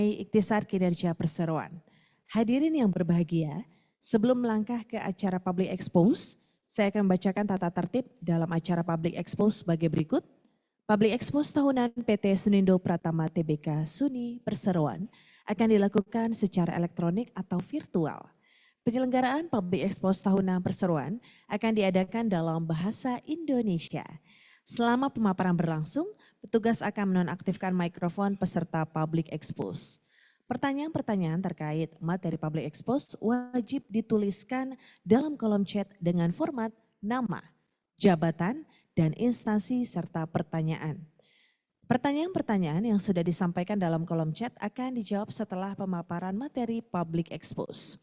Ikhtisar Kinerja Perseroan. Hadirin yang berbahagia, sebelum melangkah ke acara Public Expose, saya akan membacakan tata tertib dalam acara Public Expose sebagai berikut. Public Expose tahunan PT Sunindo Pratama Tbk Suni Perseroan akan dilakukan secara elektronik atau virtual. Penyelenggaraan Public Expose tahunan Perseroan akan diadakan dalam bahasa Indonesia. Selama pemaparan berlangsung, petugas akan menonaktifkan mikrofon peserta Public Expose. Pertanyaan-pertanyaan terkait materi Public Expose wajib dituliskan dalam kolom chat dengan format nama, jabatan, dan instansi serta pertanyaan. Pertanyaan-pertanyaan yang sudah disampaikan dalam kolom chat akan dijawab setelah pemaparan materi Public Expose.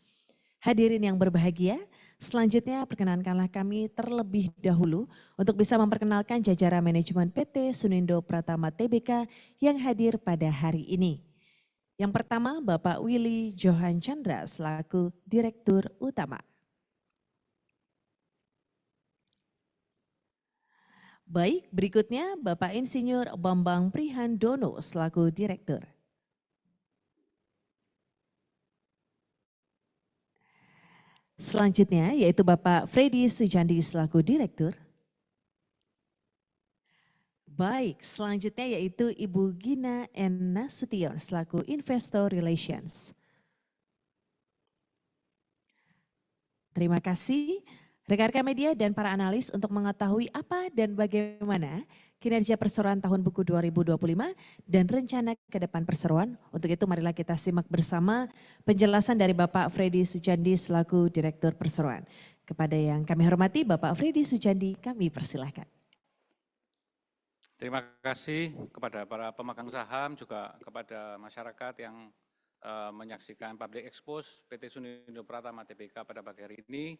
Hadirin yang berbahagia, selanjutnya perkenankanlah kami terlebih dahulu untuk bisa memperkenalkan jajaran manajemen PT Sunindo Pratama Tbk yang hadir pada hari ini. Yang pertama, Bapak Willy Johan Chandra selaku Direktur Utama. Baik, berikutnya Bapak Insinyur Bambang Prihandono selaku Direktur. Selanjutnya yaitu Bapak Freddy Sujandi selaku Direktur. Baik, selanjutnya yaitu Ibu Gina N. Nasution selaku Investor Relations. Terima kasih rekan-rekan media dan para analis untuk mengetahui apa dan bagaimana kinerja perseroan tahun buku 2025 dan rencana ke depan perseroan. Untuk itu marilah kita simak bersama penjelasan dari Bapak Freddy Sujandi selaku Direktur Perseroan. Kepada yang kami hormati Bapak Freddy Sujandi, kami persilahkan. Terima kasih kepada para pemegang saham, juga kepada masyarakat yang menyaksikan Public Expose PT Sunindo Pratama Tbk pada pagi hari ini.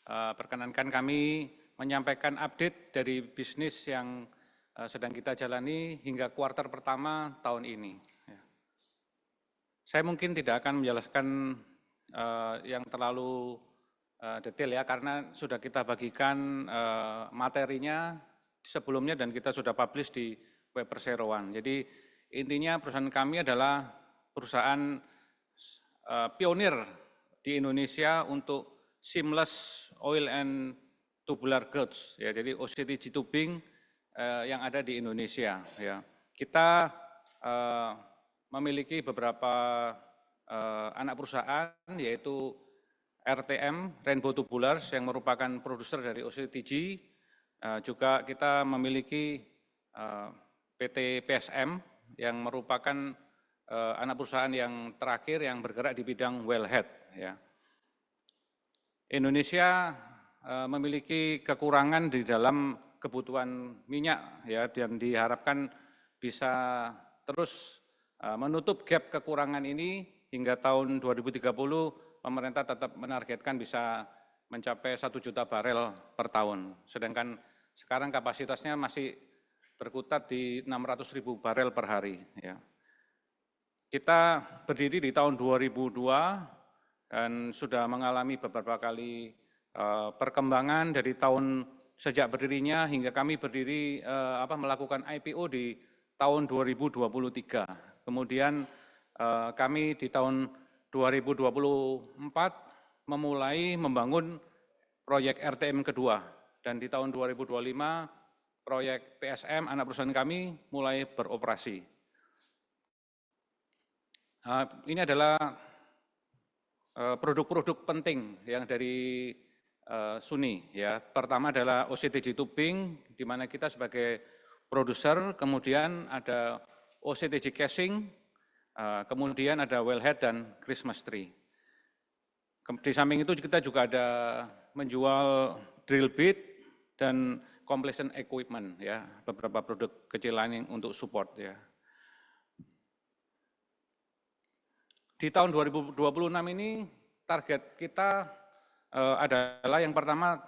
Perkenankan kami menyampaikan update dari bisnis yang sedang kita jalani hingga kuartal pertama tahun ini. Saya mungkin tidak akan menjelaskan yang terlalu detail ya, karena sudah kita bagikan materinya sebelumnya dan kita sudah publish di web Perseroan. Jadi intinya perusahaan kami adalah perusahaan pionir di Indonesia untuk seamless oil and tubular goods, ya, jadi OCTG tubing yang ada di Indonesia. Ya. Kita memiliki beberapa anak perusahaan, yaitu RTM, Rainbow Tubulars, yang merupakan produser dari OCTG. Juga kita memiliki PT PSM, yang merupakan anak perusahaan yang terakhir yang bergerak di bidang wellhead. Ya. Indonesia memiliki kekurangan di dalam kebutuhan minyak, ya, dan diharapkan bisa terus menutup gap kekurangan ini hingga tahun 2030. Pemerintah tetap menargetkan bisa mencapai 1 juta barel per tahun, sedangkan sekarang kapasitasnya masih berkutat di 600.000 barel per hari. Ya. Kita berdiri di tahun 2002 dan sudah mengalami beberapa kali perkembangan dari tahun sejak berdirinya hingga kami berdiri melakukan IPO di tahun 2023. Kemudian kami di tahun 2024 memulai membangun proyek RTM kedua, dan di tahun 2025 proyek PSM anak perusahaan kami mulai beroperasi. Ini adalah produk-produk penting yang dari Suni. Ya. Pertama adalah OCTG tubing, di mana kita sebagai produser, kemudian ada OCTG casing, kemudian ada wellhead dan Christmas tree. Di samping itu kita juga ada menjual drill bit dan completion equipment, ya, beberapa produk kecil lain untuk support. Ya. Di tahun 2026 ini target kita adalah yang pertama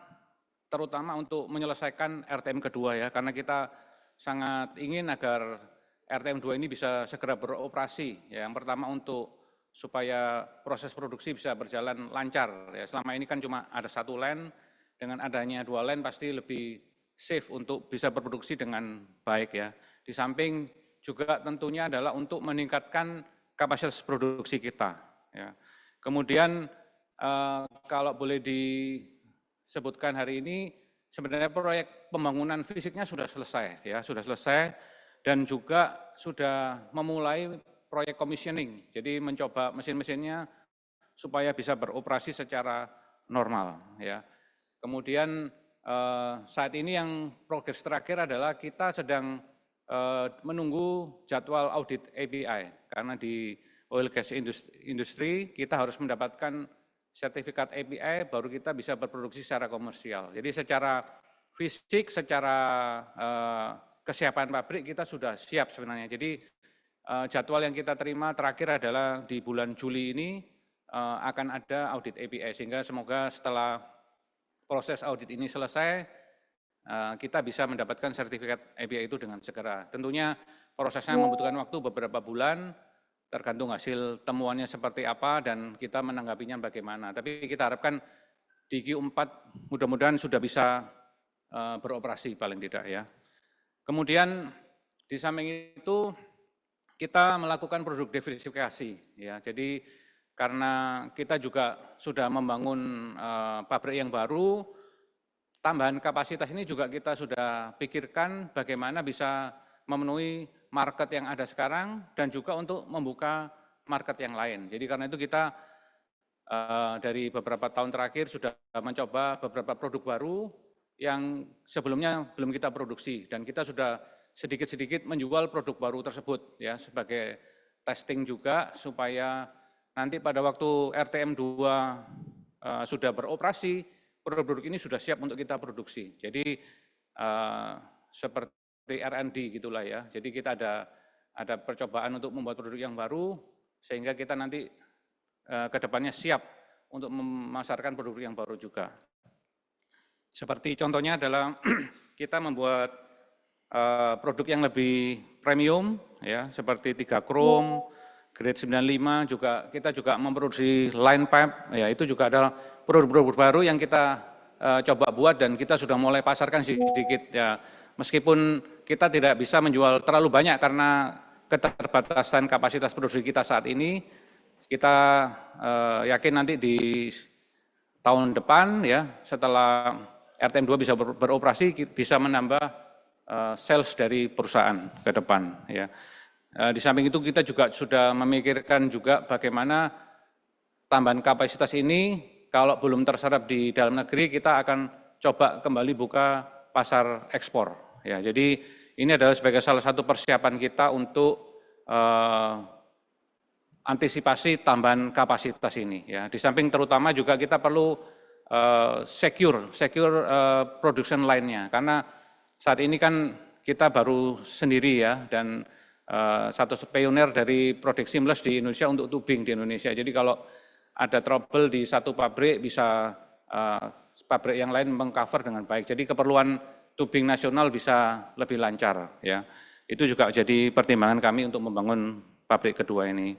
terutama untuk menyelesaikan RTM kedua, ya, karena kita sangat ingin agar RTM 2 ini bisa segera beroperasi. Ya. Yang pertama untuk supaya proses produksi bisa berjalan lancar. Ya. Selama ini kan cuma ada satu line, dengan adanya 2 line pasti lebih safe untuk bisa berproduksi dengan baik. Ya. Di samping juga tentunya adalah untuk meningkatkan kapasitas produksi kita. Ya. Kemudian kalau boleh disebutkan hari ini, sebenarnya proyek pembangunan fisiknya sudah selesai, ya sudah selesai, dan juga sudah memulai proyek commissioning, jadi mencoba mesin-mesinnya supaya bisa beroperasi secara normal. Ya. Kemudian saat ini yang progres terakhir adalah kita sedang menunggu jadwal audit API, karena di oil gas industry kita harus mendapatkan sertifikat API baru kita bisa berproduksi secara komersial. Jadi secara fisik, secara kesiapan pabrik kita sudah siap sebenarnya. Jadi jadwal yang kita terima terakhir adalah di bulan Juli ini akan ada audit API, sehingga semoga setelah proses audit ini selesai, kita bisa mendapatkan sertifikat API itu dengan segera. Tentunya prosesnya membutuhkan waktu beberapa bulan, tergantung hasil temuannya seperti apa dan kita menanggapinya bagaimana. Tapi kita harapkan di Q4 mudah-mudahan sudah bisa beroperasi paling tidak ya. Kemudian di samping itu kita melakukan produk diversifikasi ya. Jadi karena kita juga sudah membangun pabrik yang baru, tambahan kapasitas ini juga kita sudah pikirkan bagaimana bisa memenuhi market yang ada sekarang dan juga untuk membuka market yang lain. Jadi karena itu kita dari beberapa tahun terakhir sudah mencoba beberapa produk baru yang sebelumnya belum kita produksi dan kita sudah sedikit-sedikit menjual produk baru tersebut ya sebagai testing juga supaya nanti pada waktu RTM2 sudah beroperasi, produk-produk ini sudah siap untuk kita produksi. Jadi seperti R&D gitulah ya. Jadi kita ada percobaan untuk membuat produk yang baru sehingga kita nanti ke depannya siap untuk memasarkan produk yang baru juga. Seperti contohnya adalah kita membuat produk yang lebih premium ya seperti 3 Chrome, grade 95 juga kita juga memproduksi line pipe ya itu juga adalah produk-produk baru yang kita coba buat dan kita sudah mulai pasarkan sedikit ya. Meskipun kita tidak bisa menjual terlalu banyak karena keterbatasan kapasitas produksi kita saat ini, kita yakin nanti di tahun depan ya setelah RTM2 bisa beroperasi bisa menambah sales dari perusahaan ke depan ya. Di samping itu kita juga sudah memikirkan juga bagaimana tambahan kapasitas ini kalau belum terserap di dalam negeri kita akan coba kembali buka pasar ekspor. Ya, jadi ini adalah sebagai salah satu persiapan kita untuk antisipasi tambahan kapasitas ini. Ya, di samping terutama juga kita perlu secure production line-nya karena saat ini kan kita baru sendiri ya dan satu pioner dari produk seamless di Indonesia untuk tubing di Indonesia. Jadi kalau ada trouble di satu pabrik bisa pabrik yang lain mengcover dengan baik. Jadi keperluan tubing nasional bisa lebih lancar ya. Itu juga jadi pertimbangan kami untuk membangun pabrik kedua ini.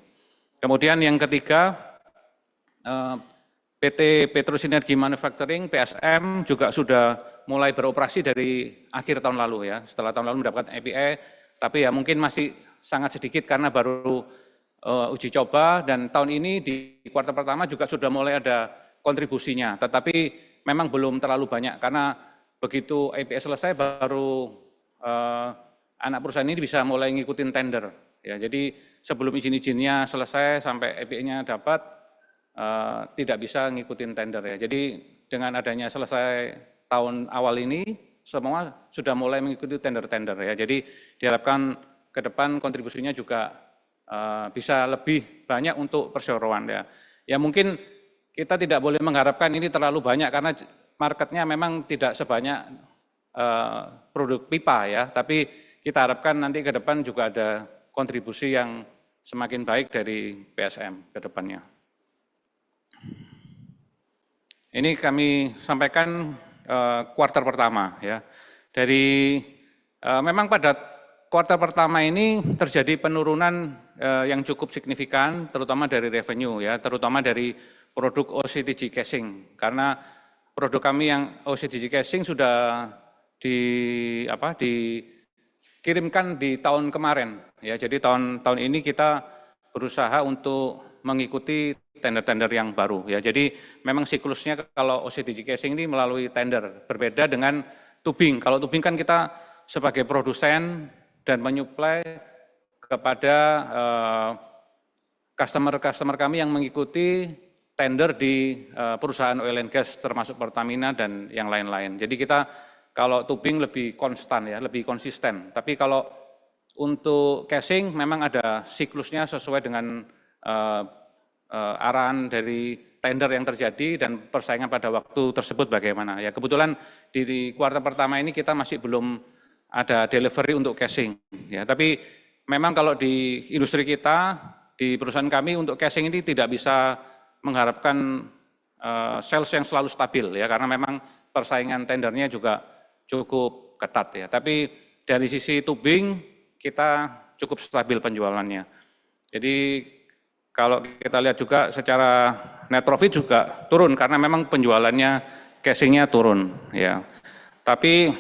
Kemudian yang ketiga PT Petrosinergi Manufacturing PSM juga sudah mulai beroperasi dari akhir tahun lalu ya. Setelah tahun lalu mendapatkan API, tapi ya mungkin masih sangat sedikit karena baru uji coba dan tahun ini di kuartal pertama juga sudah mulai ada kontribusinya. Tetapi memang belum terlalu banyak karena begitu API selesai baru anak perusahaan ini bisa mulai ngikutin tender. Ya, jadi sebelum izin-izinnya selesai sampai API-nya dapat tidak bisa ngikutin tender ya. Jadi dengan adanya selesai tahun awal ini semua sudah mulai mengikuti tender-tender ya. Jadi diharapkan ke depan kontribusinya juga bisa lebih banyak untuk perseroan ya. Ya mungkin kita tidak boleh mengharapkan ini terlalu banyak karena marketnya memang tidak sebanyak produk pipa ya. Tapi kita harapkan nanti ke depan juga ada kontribusi yang semakin baik dari PSM ke depannya. Ini kami sampaikan kuartal pertama ya. Dari memang pada kuartal pertama ini terjadi penurunan yang cukup signifikan terutama dari revenue ya, terutama dari produk OCTG casing karena produk kami yang OCTG casing sudah dikirimkan di tahun kemarin ya. Jadi tahun ini kita berusaha untuk mengikuti tender-tender yang baru ya. Jadi memang siklusnya kalau OCTG casing ini melalui tender, berbeda dengan tubing. Kalau tubing kan kita sebagai produsen dan menyuplai kepada customer-customer kami yang mengikuti tender di perusahaan oil and gas termasuk Pertamina dan yang lain-lain. Jadi kita kalau tubing lebih konstan ya, lebih konsisten. Tapi kalau untuk casing memang ada siklusnya sesuai dengan arahan dari tender yang terjadi dan persaingan pada waktu tersebut bagaimana. Ya kebetulan di kuartal pertama ini kita masih belum ada delivery untuk casing. Ya, tapi memang kalau di industri kita, di perusahaan kami untuk casing ini tidak bisa mengharapkan sales yang selalu stabil ya, karena memang persaingan tendernya juga cukup ketat ya. Tapi dari sisi tubing kita cukup stabil penjualannya. Jadi kalau kita lihat juga secara net profit juga turun karena memang penjualannya casingnya turun ya. Tapi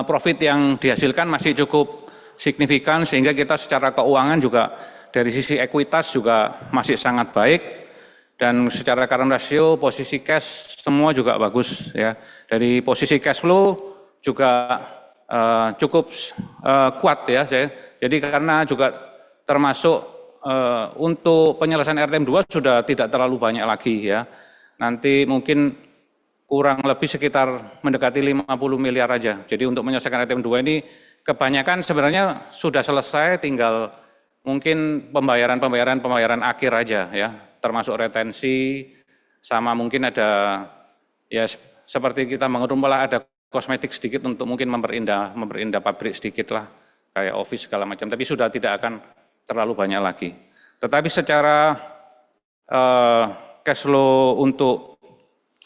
profit yang dihasilkan masih cukup signifikan sehingga kita secara keuangan juga dari sisi ekuitas juga masih sangat baik dan secara current ratio posisi cash semua juga bagus ya. Dari posisi cash flow juga cukup kuat ya. Jadi karena juga termasuk untuk penyelesaian RTM2 sudah tidak terlalu banyak lagi ya. Nanti mungkin kurang lebih sekitar mendekati 50 miliar aja. Jadi untuk menyelesaikan RTM2 ini kebanyakan sebenarnya sudah selesai, tinggal mungkin pembayaran akhir aja ya, termasuk retensi, sama mungkin ada ya seperti kita bangun rumah lah, ada kosmetik sedikit untuk mungkin memperindah pabrik sedikit lah, kayak office segala macam, tapi sudah tidak akan terlalu banyak lagi. Tetapi secara cash flow untuk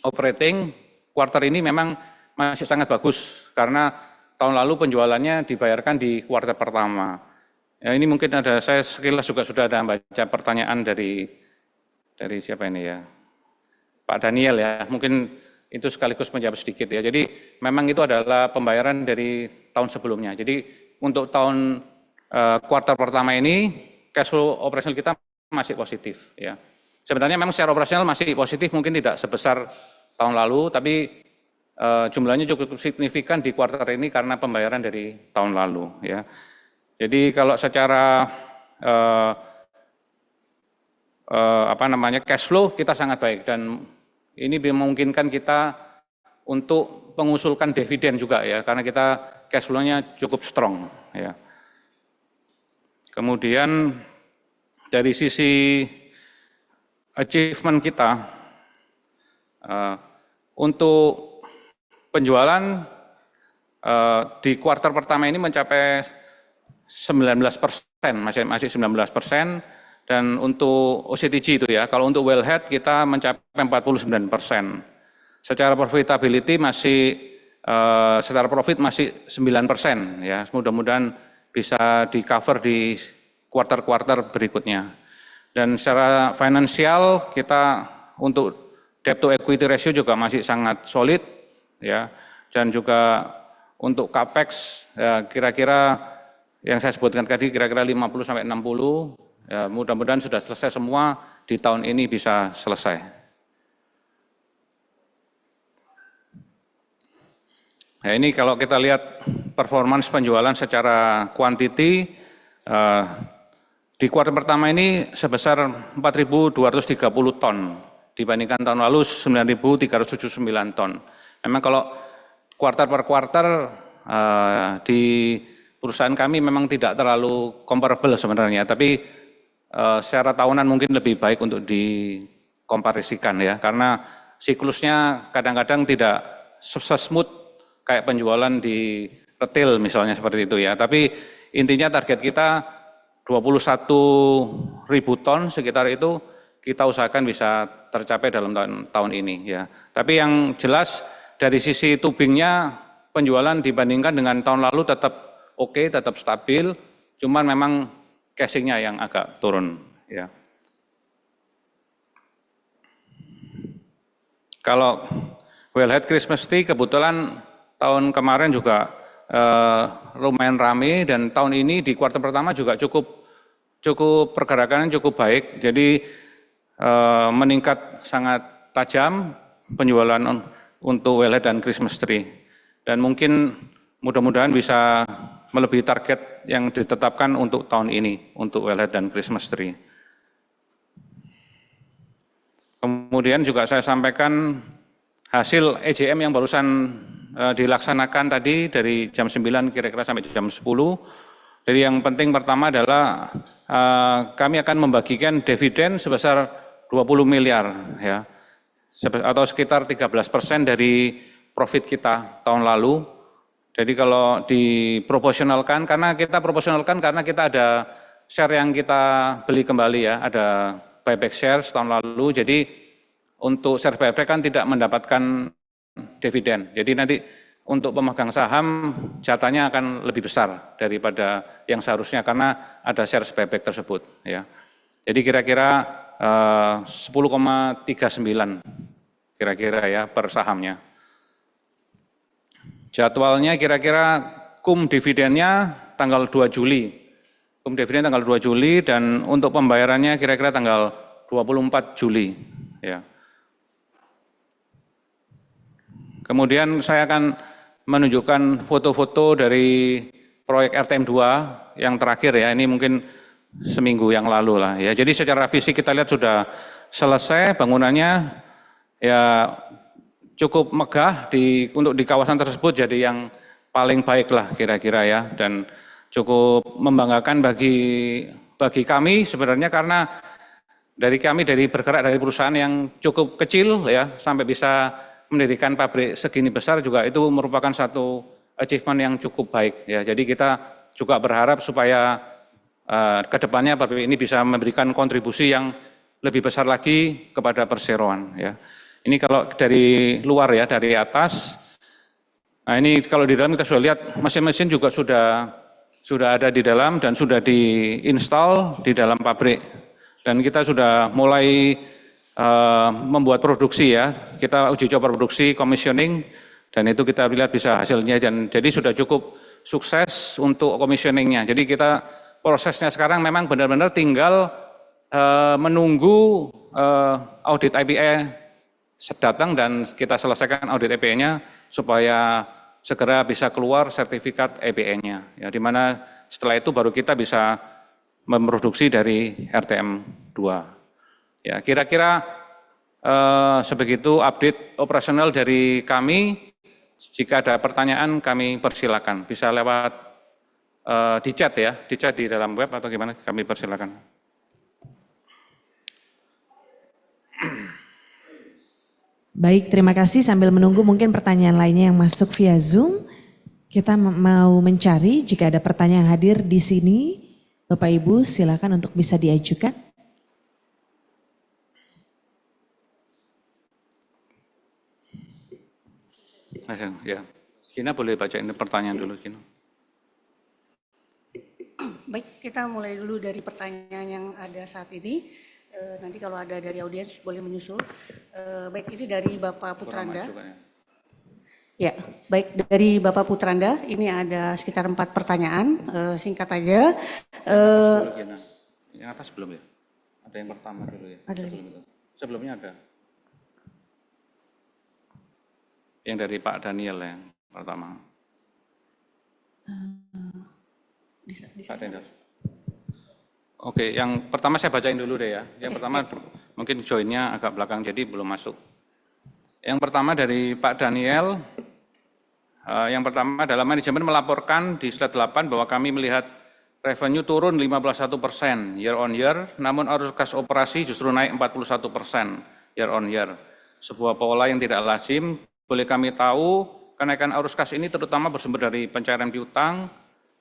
operating kuartal ini memang masih sangat bagus karena tahun lalu penjualannya dibayarkan di kuartal pertama. Ya, ini mungkin ada, saya sekilas juga sudah ada baca pertanyaan dari siapa ini ya, Pak Daniel ya, mungkin itu sekaligus menjawab sedikit ya. Jadi memang itu adalah pembayaran dari tahun sebelumnya. Jadi untuk tahun kuartal pertama ini cash flow operasional kita masih positif ya. Sebenarnya memang secara operasional masih positif, mungkin tidak sebesar tahun lalu, tapi jumlahnya cukup signifikan di kuartal ini karena pembayaran dari tahun lalu ya. Jadi kalau secara cash flow kita sangat baik dan ini memungkinkan kita untuk mengusulkan dividen juga ya, karena kita cash flow-nya cukup strong ya. Kemudian dari sisi achievement kita untuk penjualan di kuartal pertama ini mencapai 19%, masih 19%, dan untuk OCTG itu ya, kalau untuk wellhead kita mencapai 49%. Secara profitability masih, secara profit masih 9% ya, mudah-mudahan bisa di cover di kuartal-kuartal berikutnya. Dan secara finansial kita untuk debt to equity ratio juga masih sangat solid ya, dan juga untuk capex ya, kira-kira yang saya sebutkan tadi kira-kira 50 sampai 60, ya, mudah-mudahan sudah selesai semua di tahun ini bisa selesai. Nah, ini kalau kita lihat performance penjualan secara quantity di kuartal pertama ini sebesar 4.230 ton dibandingkan tahun lalu 9.379 ton. Memang kalau kuartal per kuartal di perusahaan kami memang tidak terlalu comparable sebenarnya, tapi secara tahunan mungkin lebih baik untuk dikomparisikan ya, karena siklusnya kadang-kadang tidak smooth kayak penjualan di retail misalnya seperti itu ya. Tapi intinya target kita 21.000 ton sekitar itu kita usahakan bisa tercapai dalam tahun ini ya. Tapi yang jelas dari sisi tubingnya penjualan dibandingkan dengan tahun lalu tetap oke, tetap stabil, cuman memang casingnya yang agak turun ya. Kalau wellhead Christmas tree kebetulan tahun kemarin juga lumayan ramai dan tahun ini di kuartal pertama juga cukup pergerakannya cukup baik, jadi meningkat sangat tajam penjualan untuk wellhead dan Christmas tree. Dan mungkin mudah-mudahan bisa melebihi target yang ditetapkan untuk tahun ini untuk wellhead dan Christmas tree. Kemudian juga saya sampaikan hasil EJM yang barusan dilaksanakan tadi dari jam 9 kira-kira sampai jam 10. Jadi yang penting pertama adalah kami akan membagikan dividen sebesar 20 miliar ya, atau sekitar 13% dari profit kita tahun lalu. Jadi kalau diproporsionalkan, karena kita ada share yang kita beli kembali ya, ada buyback shares tahun lalu, jadi untuk share buyback kan tidak mendapatkan dividen. Jadi nanti untuk pemegang saham jatahnya akan lebih besar daripada yang seharusnya karena ada share buyback tersebut ya. Jadi kira-kira 10,39 kira-kira ya per sahamnya. Jadwalnya kira-kira dividennya tanggal 2 Juli. Dividen tanggal 2 Juli dan untuk pembayarannya kira-kira tanggal 24 Juli ya. Kemudian saya akan menunjukkan foto-foto dari proyek RTM 2 yang terakhir ya, ini mungkin seminggu yang lalu lah ya. Jadi secara fisik kita lihat sudah selesai bangunannya ya, cukup megah untuk di kawasan tersebut, jadi yang paling baik lah kira-kira ya, dan cukup membanggakan bagi kami sebenarnya karena dari bergerak dari perusahaan yang cukup kecil ya sampai bisa mendirikan pabrik segini besar juga itu merupakan satu achievement yang cukup baik ya. Jadi kita juga berharap supaya ke depannya pabrik ini bisa memberikan kontribusi yang lebih besar lagi kepada perseroan ya. Ini kalau dari luar ya, dari atas. Nah ini kalau di dalam kita sudah lihat mesin-mesin juga sudah ada di dalam dan sudah diinstal di dalam pabrik. Dan kita sudah mulai membuat produksi ya, kita uji coba produksi, commissioning, dan itu kita lihat bisa hasilnya, dan jadi sudah cukup sukses untuk commissioningnya. Jadi kita prosesnya sekarang memang benar-benar tinggal menunggu audit IPE datang dan kita selesaikan audit IPE-nya supaya segera bisa keluar sertifikat IPE-nya. Ya, di mana setelah itu baru kita bisa memproduksi dari RTM 2. Ya, kira-kira sebegitu update operasional dari kami. Jika ada pertanyaan kami persilakan. Bisa lewat di chat ya, di chat di dalam web atau gimana kami persilakan. Baik, terima kasih. Sambil menunggu mungkin pertanyaan lainnya yang masuk via Zoom. Kita mau mencari jika ada pertanyaan hadir di sini. Bapak Ibu silakan untuk bisa diajukan. Ya, Gina boleh bacain pertanyaan dulu, Gina. Baik, kita mulai dulu dari pertanyaan yang ada saat ini. Nanti kalau ada dari audiens boleh menyusul. Baik, ini dari Bapak Putranda. Ya, baik dari Bapak Putranda. Ini ada sekitar 4 pertanyaan. Singkat aja. Yang atas belum ya? Ada yang pertama dulu ya? Ada Sebelumnya ada. Yang dari Pak Daniel yang pertama. Pak Daniel. Oke, yang pertama saya bacain dulu deh ya. Yang pertama mungkin joinnya agak belakang jadi belum masuk. Yang pertama dari Pak Daniel. Yang pertama adalah manajemen melaporkan di slide 8 bahwa kami melihat revenue turun 51% year on year, namun arus kas operasi justru naik 41% year on year. Sebuah pola yang tidak lazim. Boleh kami tahu kenaikan arus kas ini terutama bersumber dari pencairan piutang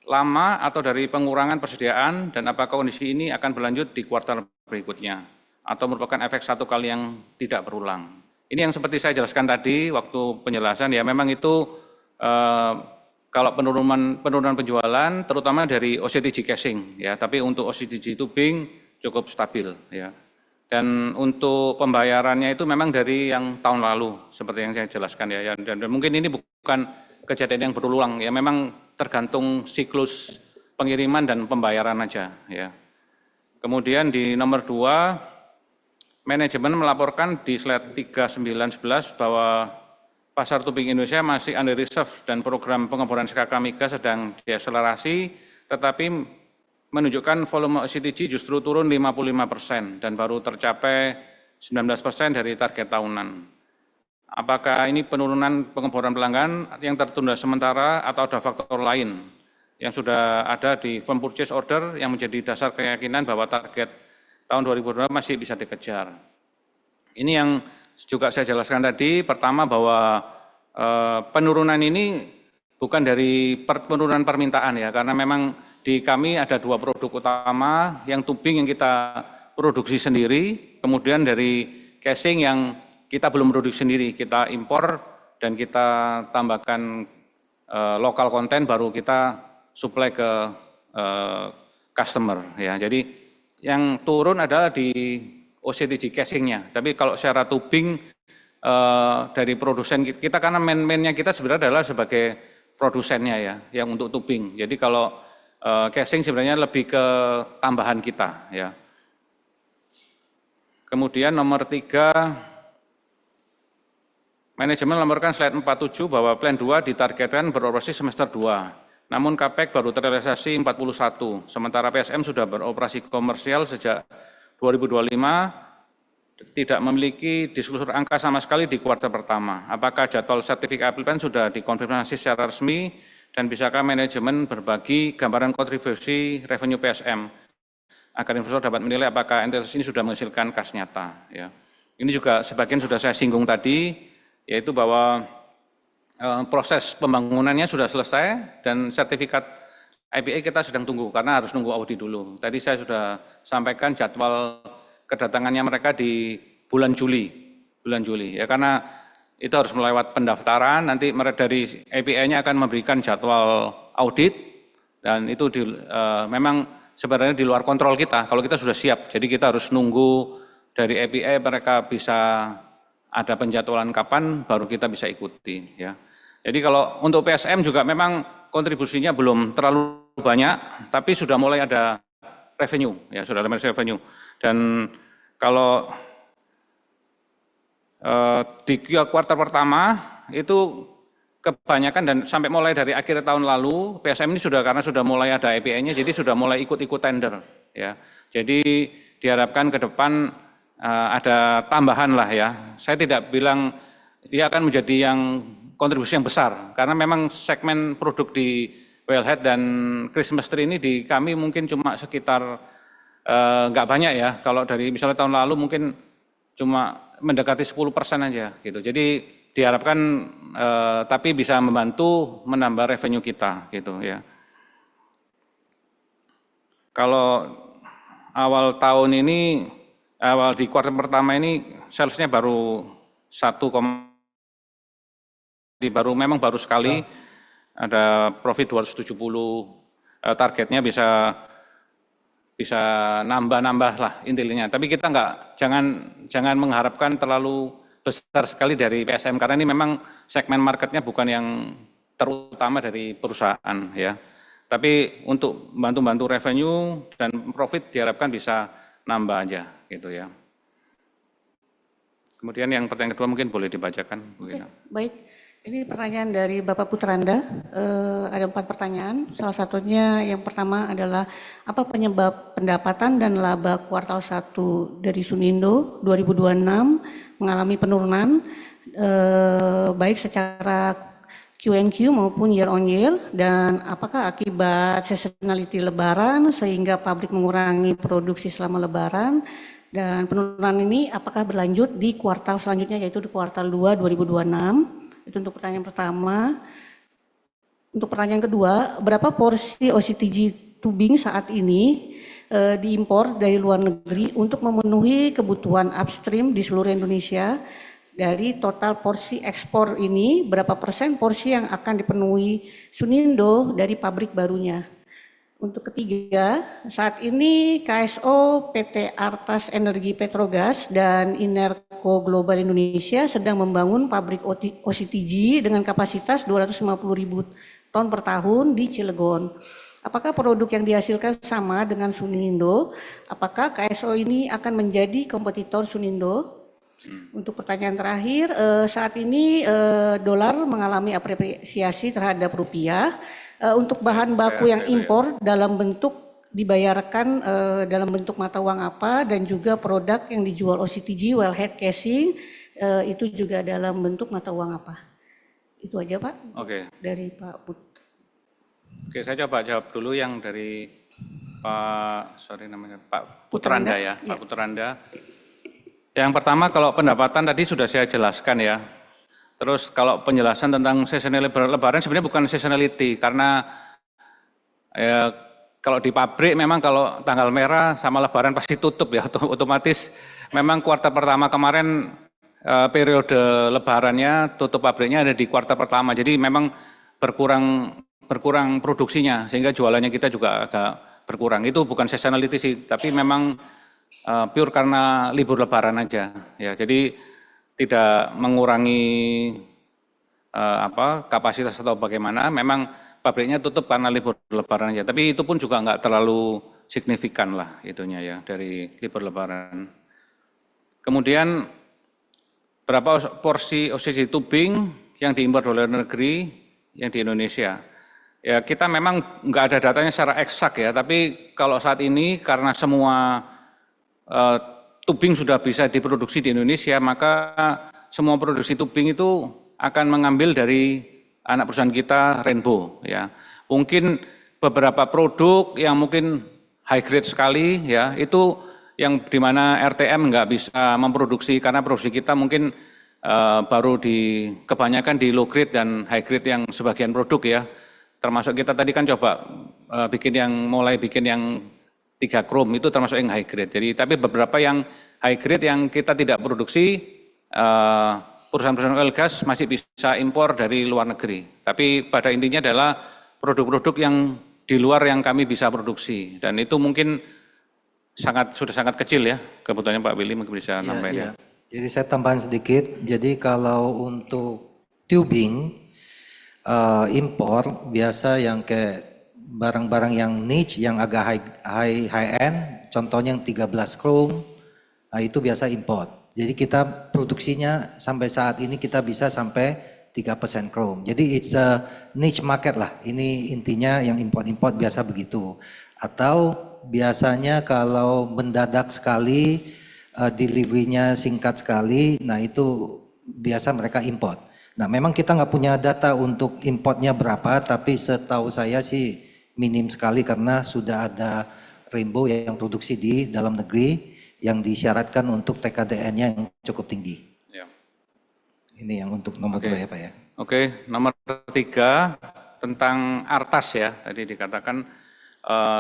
lama atau dari pengurangan persediaan, dan apakah kondisi ini akan berlanjut di kuartal berikutnya atau merupakan efek satu kali yang tidak berulang. Ini yang seperti saya jelaskan tadi waktu penjelasan ya, memang itu kalau penurunan penjualan terutama dari OCTG casing ya, tapi untuk OCTG tubing cukup stabil ya. Dan untuk pembayarannya itu memang dari yang tahun lalu, seperti yang saya jelaskan ya. Dan mungkin ini bukan kejadian yang berulang ya, memang tergantung siklus pengiriman dan pembayaran aja ya. Kemudian di nomor 2, manajemen melaporkan di slide 3911 bahwa pasar tubing Indonesia masih under reserve dan program pengeboran SKK migas sedang diakselerasi, tetapi menunjukkan volume OCTG justru turun 55% dan baru tercapai 19% dari target tahunan. Apakah ini penurunan pengeboran pelanggan yang tertunda sementara atau ada faktor lain yang sudah ada di firm purchase order yang menjadi dasar keyakinan bahwa target tahun 2022 masih bisa dikejar. Ini yang juga saya jelaskan tadi, pertama bahwa penurunan ini bukan dari penurunan permintaan ya, karena memang di kami ada 2 produk utama, yang tubing yang kita produksi sendiri, kemudian dari casing yang kita belum produksi sendiri, kita impor dan kita tambahkan lokal konten baru kita supply ke customer ya. Jadi yang turun adalah di OCTG casingnya. Tapi kalau secara tubing dari produsen kita karena main-mainnya kita sebenarnya adalah sebagai produsennya ya, yang untuk tubing. Jadi kalau casing sebenarnya lebih ke tambahan kita ya. Kemudian nomor 3, manajemen melaporkan slide 47 bahwa plan 2 ditargetkan beroperasi semester 2. Namun CAPEX baru terrealisasi 41, sementara PSM sudah beroperasi komersial sejak 2025, tidak memiliki disclosure angka sama sekali di kuartal pertama. Apakah jadwal sertifikat applicant sudah dikonfirmasi secara resmi dan bisakah manajemen berbagi gambaran kontribusi revenue PSM agar investor dapat menilai apakah entitas ini sudah menghasilkan kas nyata. Ya. Ini juga sebagian sudah saya singgung tadi, yaitu bahwa proses pembangunannya sudah selesai dan sertifikat IPA kita sedang tunggu karena harus nunggu audit dulu. Tadi saya sudah sampaikan jadwal kedatangannya mereka di bulan Juli ya, karena itu harus melewat pendaftaran, nanti mereka dari IPA-nya akan memberikan jadwal audit dan itu memang sebenarnya di luar kontrol kita kalau kita sudah siap. Jadi kita harus nunggu dari IPA mereka bisa ada penjadwalan kapan baru kita bisa ikuti ya. Jadi kalau untuk PSM juga memang kontribusinya belum terlalu banyak, tapi sudah mulai ada revenue ya, sudah ada revenue. Dan kalau di kuartal pertama itu kebanyakan dan sampai mulai dari akhir tahun lalu PSM ini karena sudah mulai ada IPA-nya, jadi sudah mulai ikut tender ya. Jadi diharapkan ke depan ada tambahan lah ya. Saya tidak bilang dia akan menjadi yang kontribusi yang besar, karena memang segmen produk di Wellhead dan Christmas Tree ini di kami mungkin cuma sekitar nggak banyak ya. Kalau dari misalnya tahun lalu mungkin cuma mendekati 10% aja gitu. Jadi diharapkan tapi bisa membantu menambah revenue kita gitu ya. Kalau awal tahun ini, awal di kuartal pertama ini salesnya baru 1, memang baru sekali ada profit 270, targetnya bisa nambah lah intinya. Tapi kita jangan mengharapkan terlalu besar sekali dari PSM karena ini memang segmen marketnya bukan yang terutama dari perusahaan ya. Tapi untuk bantu revenue dan profit diharapkan bisa nambah aja gitu ya. Kemudian yang pertanyaan kedua mungkin boleh dibacakan. Oke, baik. Ini pertanyaan dari Bapak Putranda, ada 4 pertanyaan. Salah satunya yang pertama adalah apa penyebab pendapatan dan laba kuartal 1 dari Sunindo 2026 mengalami penurunan baik secara Q&Q maupun year on year, dan apakah akibat seasonality lebaran sehingga pabrik mengurangi produksi selama lebaran, dan penurunan ini apakah berlanjut di kuartal selanjutnya yaitu di kuartal 2 2026. Itu untuk pertanyaan pertama. Untuk pertanyaan kedua, berapa porsi OCTG tubing saat ini diimpor dari luar negeri untuk memenuhi kebutuhan upstream di seluruh Indonesia? Dari total porsi ekspor ini, berapa persen porsi yang akan dipenuhi Sunindo dari pabrik barunya? Untuk ketiga, saat ini KSO, PT Artas Energi Petrogas, dan Inerco Global Indonesia sedang membangun pabrik OCTG dengan kapasitas 250.000 ton per tahun di Cilegon. Apakah produk yang dihasilkan sama dengan Sunindo? Apakah KSO ini akan menjadi kompetitor Sunindo? Untuk pertanyaan terakhir, saat ini dolar mengalami apresiasi terhadap rupiah. Untuk bahan baku yang impor dalam bentuk dibayarkan dalam bentuk mata uang apa, dan juga produk yang dijual OCTG, wellhead casing, itu juga dalam bentuk mata uang apa? Itu aja Pak. Oke. Dari Pak Put. Oke, saya coba jawab dulu yang dari Pak Putranda, Putranda ya, ya. Pak Putranda. Yang pertama kalau pendapatan tadi sudah saya jelaskan ya. Terus kalau penjelasan tentang seasonal lebaran sebenarnya bukan seasonality, karena ya, kalau di pabrik memang kalau tanggal merah sama lebaran pasti tutup ya, otomatis memang kuartal pertama kemarin periode lebarannya tutup pabriknya ada di kuartal pertama, jadi memang berkurang produksinya sehingga jualannya kita juga agak berkurang. Itu bukan seasonality sih, tapi memang pure karena libur lebaran aja ya. Jadi tidak mengurangi kapasitas atau bagaimana, memang pabriknya tutup karena libur lebaran aja. Tapi itu pun juga nggak terlalu signifikan lah itunya ya dari libur lebaran. Kemudian berapa porsi OCTG tubing yang diimpor dari luar negeri yang di Indonesia? Ya kita memang nggak ada datanya secara eksak ya, tapi kalau saat ini karena semua tubing sudah bisa diproduksi di Indonesia, maka semua produksi tubing itu akan mengambil dari anak perusahaan kita Rainbow ya. Mungkin beberapa produk yang mungkin high grade sekali ya, itu yang dimana RTM nggak bisa memproduksi karena produksi kita mungkin baru kebanyakan di low grade dan high grade yang sebagian produk ya. Termasuk kita tadi kan coba mulai bikin yang 3 chrome itu termasuk yang high grade. Jadi tapi beberapa yang high grade yang kita tidak produksi, perusahaan-perusahaan oil gas masih bisa impor dari luar negeri. Tapi pada intinya adalah produk-produk yang di luar yang kami bisa produksi, dan itu mungkin sudah sangat kecil ya. Kebetulan Pak Willy mungkin bisa nambahin ya. Jadi saya tambahan sedikit. Jadi kalau untuk tubing impor biasa yang kayak barang-barang yang niche, yang agak high end, contohnya yang 13 chrome, nah itu biasa import. Jadi kita produksinya sampai saat ini kita bisa sampai 3% chrome. Jadi it's a niche market lah. Ini intinya yang import-import biasa begitu. Atau biasanya kalau mendadak sekali, delivery-nya singkat sekali, nah itu biasa mereka import. Nah memang kita nggak punya data untuk importnya berapa, tapi setahu saya sih minim sekali karena sudah ada Rainbow yang produksi di dalam negeri yang disyaratkan untuk TKDN-nya yang cukup tinggi. Ya. Ini yang untuk nomor 2 ya Pak ya. Oke, nomor 3 tentang Artas ya, tadi dikatakan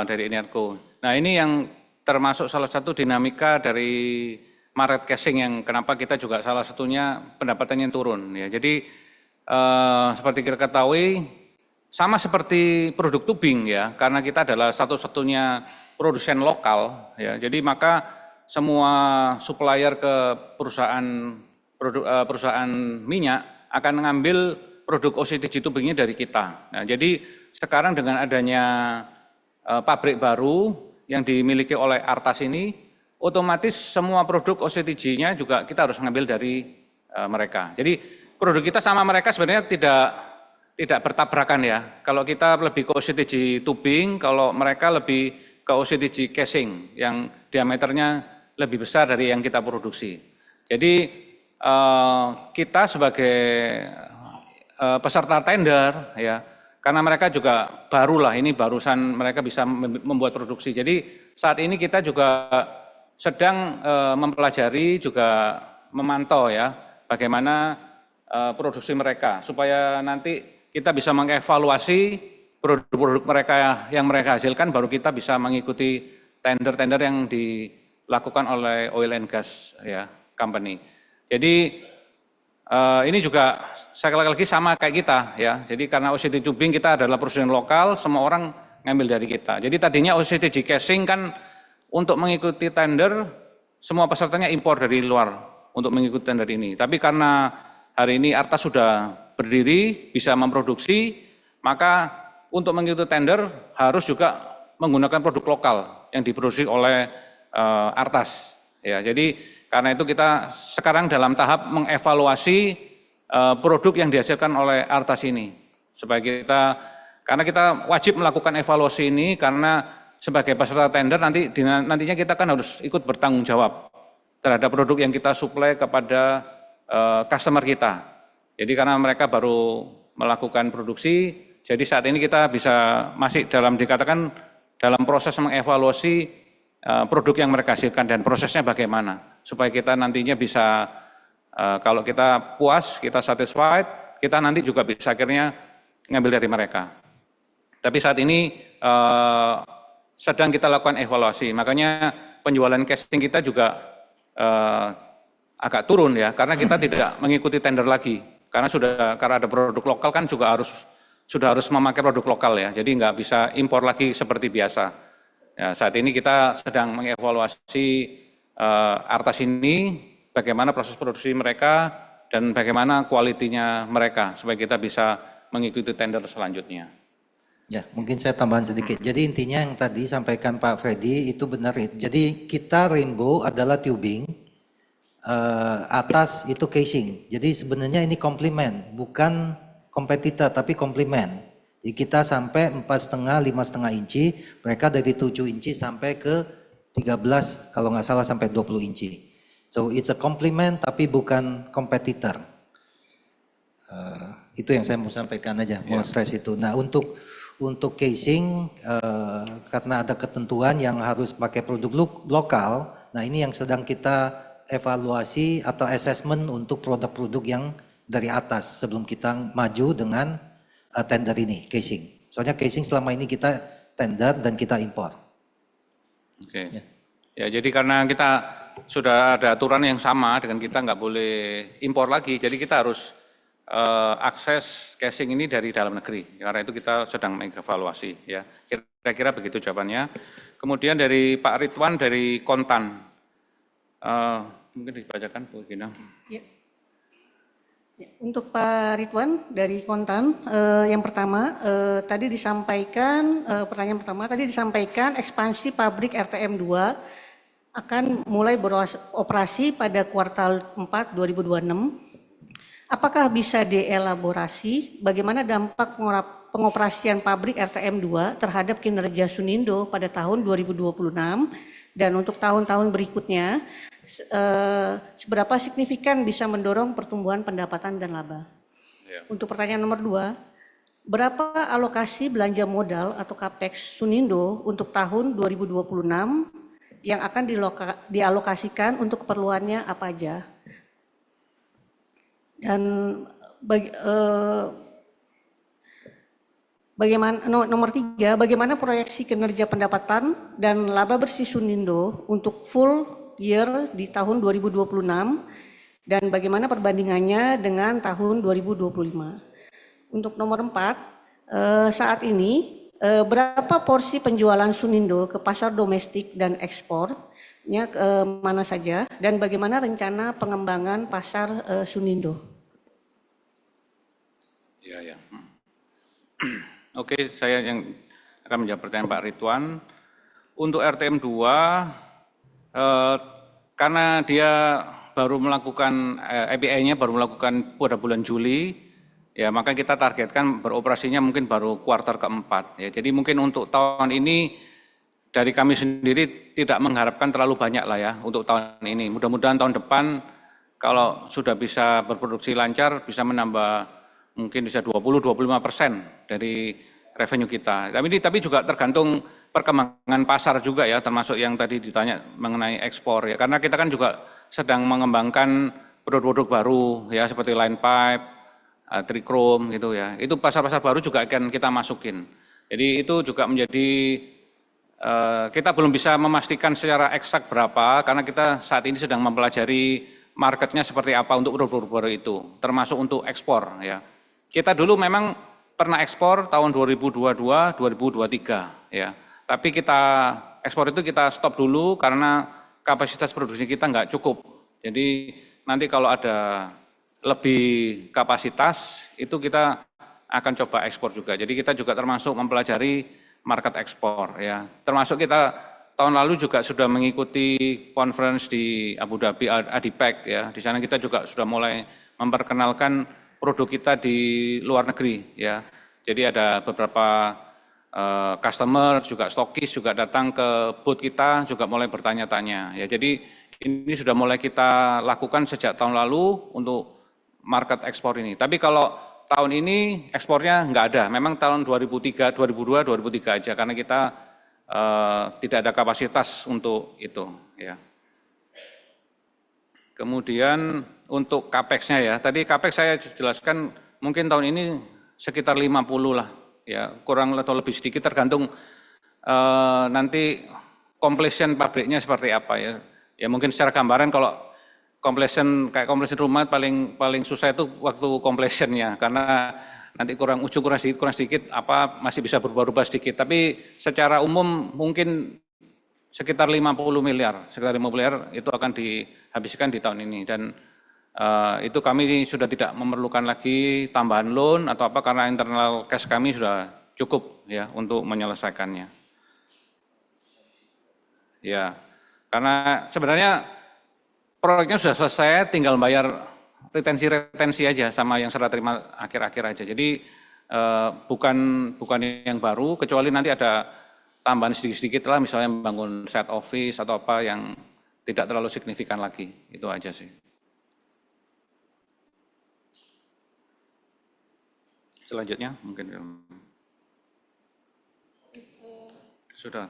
dari Inerco. Nah ini yang termasuk salah satu dinamika dari market casing yang kenapa kita juga salah satunya pendapatannya turun ya. Jadi seperti kita ketahui sama seperti produk tubing ya, karena kita adalah satu-satunya produsen lokal ya. Jadi maka semua supplier ke perusahaan minyak akan mengambil produk OCTG tubingnya dari kita. Nah, jadi sekarang dengan adanya pabrik baru yang dimiliki oleh Artas ini, otomatis semua produk OCTG-nya juga kita harus mengambil dari mereka. Jadi produk kita sama mereka sebenarnya tidak bertabrakan ya. Kalau kita lebih ke OCTG tubing, kalau mereka lebih ke OCTG casing yang diameternya lebih besar dari yang kita produksi. Jadi kita sebagai peserta tender ya, karena mereka juga barulah, ini barusan mereka bisa membuat produksi. Jadi saat ini kita juga sedang mempelajari, juga memantau ya bagaimana produksi mereka supaya nanti kita bisa mengevaluasi produk-produk mereka yang mereka hasilkan, baru kita bisa mengikuti tender-tender yang dilakukan oleh oil and gas ya company. Jadi ini juga sekali lagi sama kayak kita ya. Jadi karena OCTG tubing kita adalah perusahaan lokal, semua orang ngambil dari kita. Jadi tadinya OCTG casing kan untuk mengikuti tender semua pesertanya impor dari luar untuk mengikuti tender ini. Tapi karena hari ini Artas sudah berdiri bisa memproduksi, maka untuk mengikuti tender harus juga menggunakan produk lokal yang diproduksi oleh Artas. Ya, jadi karena itu kita sekarang dalam tahap mengevaluasi produk yang dihasilkan oleh Artas ini, supaya karena kita wajib melakukan evaluasi ini karena sebagai peserta tender nantinya kita kan harus ikut bertanggung jawab terhadap produk yang kita suplai kepada customer kita. Jadi karena mereka baru melakukan produksi, jadi saat ini kita masih dikatakan dalam proses mengevaluasi produk yang mereka hasilkan dan prosesnya bagaimana, supaya kita nantinya bisa kalau kita puas, kita satisfied, kita nanti juga bisa akhirnya ngambil dari mereka. Tapi saat ini sedang kita lakukan evaluasi, makanya penjualan casing kita juga agak turun ya, karena kita tidak mengikuti tender lagi, karena ada produk lokal kan juga sudah harus memakai produk lokal ya, jadi nggak bisa impor lagi seperti biasa. Ya, saat ini kita sedang mengevaluasi Artas ini, bagaimana proses produksi mereka dan bagaimana kualitinya mereka, supaya kita bisa mengikuti tender selanjutnya. Ya, mungkin saya tambahan sedikit. Jadi intinya yang tadi sampaikan Pak Freddy itu benar. Jadi kita Rainbow adalah tubing, atas itu casing. Jadi sebenarnya ini komplement, bukan kompetitor tapi komplement. Jadi kita sampai 4,5, 5,5 inci, mereka dari 7 inci sampai ke 13, kalau nggak salah sampai 20 inci. So it's a complement tapi bukan kompetitor. Itu yang saya mau sampaikan aja, mau stress itu. Nah untuk casing, karena ada ketentuan yang harus pakai produk lokal, nah ini yang sedang kita evaluasi atau assessment untuk produk-produk yang dari atas sebelum kita maju dengan tender ini, casing. Soalnya casing selama ini kita tender dan kita impor. Oke. Ya, jadi karena kita sudah ada aturan yang sama dengan kita nggak boleh impor lagi, jadi kita harus akses casing ini dari dalam negeri. Karena itu kita sedang mengevaluasi. Ya, kira-kira begitu jawabannya. Kemudian dari Pak Ridwan dari Kontan, mungkin dibacakan Bu Gina. Ya. Ya, untuk Pak Ridwan dari Kontan, yang pertama tadi disampaikan, pertanyaan pertama tadi disampaikan ekspansi pabrik RTM 2 akan mulai beroperasi pada kuartal 4 2026. Apakah bisa dielaborasi bagaimana dampak pengoperasian pabrik RTM 2 terhadap kinerja Sunindo pada tahun 2026 dan untuk tahun-tahun berikutnya? Seberapa signifikan bisa mendorong pertumbuhan pendapatan dan laba. Ya. Untuk pertanyaan nomor 2, berapa alokasi belanja modal atau capex Sunindo untuk tahun 2026 yang akan dialokasikan untuk keperluannya apa aja? Dan bagaimana nomor 3, bagaimana proyeksi kinerja pendapatan dan laba bersih Sunindo untuk full year di tahun 2026 dan bagaimana perbandingannya dengan tahun 2025. Untuk nomor 4, saat ini berapa porsi penjualan Sunindo ke pasar domestik dan ekspornya mana saja dan bagaimana rencana pengembangan pasar Sunindo? Ya. Oke, saya yang akan menjawab pertanyaan Pak Ridwan. Untuk RTM 2, karena dia baru melakukan API-nya baru melakukan pada bulan Juli, ya maka kita targetkan beroperasinya mungkin baru kuartal keempat. Ya, jadi mungkin untuk tahun ini dari kami sendiri tidak mengharapkan terlalu banyak lah ya untuk tahun ini. Mudah-mudahan tahun depan kalau sudah bisa berproduksi lancar bisa menambah mungkin bisa 20-25% dari revenue kita. Tapi juga tergantung perkembangan pasar juga ya, termasuk yang tadi ditanya mengenai ekspor ya. Karena kita kan juga sedang mengembangkan produk-produk baru ya seperti line pipe, trichrome gitu ya. Itu pasar-pasar baru juga akan kita masukin. Jadi itu juga menjadi kita belum bisa memastikan secara eksak berapa karena kita saat ini sedang mempelajari marketnya seperti apa untuk produk-produk baru itu, termasuk untuk ekspor ya. Kita dulu memang pernah ekspor tahun 2022, 2023 ya. Tapi kita ekspor itu kita stop dulu karena kapasitas produksi kita nggak cukup. Jadi nanti kalau ada lebih kapasitas itu kita akan coba ekspor juga. Jadi kita juga termasuk mempelajari market ekspor ya. Termasuk kita tahun lalu juga sudah mengikuti conference di Abu Dhabi ADIPEC ya. Di sana kita juga sudah mulai memperkenalkan produk kita di luar negeri ya. Jadi ada beberapa customer juga stokis juga datang ke booth kita juga mulai bertanya-tanya ya. Jadi ini sudah mulai kita lakukan sejak tahun lalu untuk market ekspor ini. Tapi kalau tahun ini ekspornya nggak ada. Memang tahun 2002, 2003 aja karena kita tidak ada kapasitas untuk itu ya. Kemudian untuk capex-nya ya. Tadi capex saya jelaskan mungkin tahun ini sekitar 50 lah ya, kurang atau lebih sedikit tergantung nanti completion pabriknya seperti apa ya. Ya mungkin secara gambaran kalau completion kayak completion rumah paling susah itu waktu completionnya karena nanti kurang sedikit apa masih bisa berubah-ubah sedikit. Tapi secara umum mungkin sekitar 50 miliar itu akan dihabiskan di tahun ini dan itu kami sudah tidak memerlukan lagi tambahan loan atau apa karena internal cash kami sudah cukup ya untuk menyelesaikannya. Ya, karena sebenarnya proyeknya sudah selesai, tinggal bayar retensi aja sama yang serah terima akhir-akhir aja. Jadi bukan yang baru, kecuali nanti ada tambahan sedikit-sedikit lah, misalnya membangun set office atau apa yang tidak terlalu signifikan lagi. Itu aja sih. Selanjutnya mungkin sudah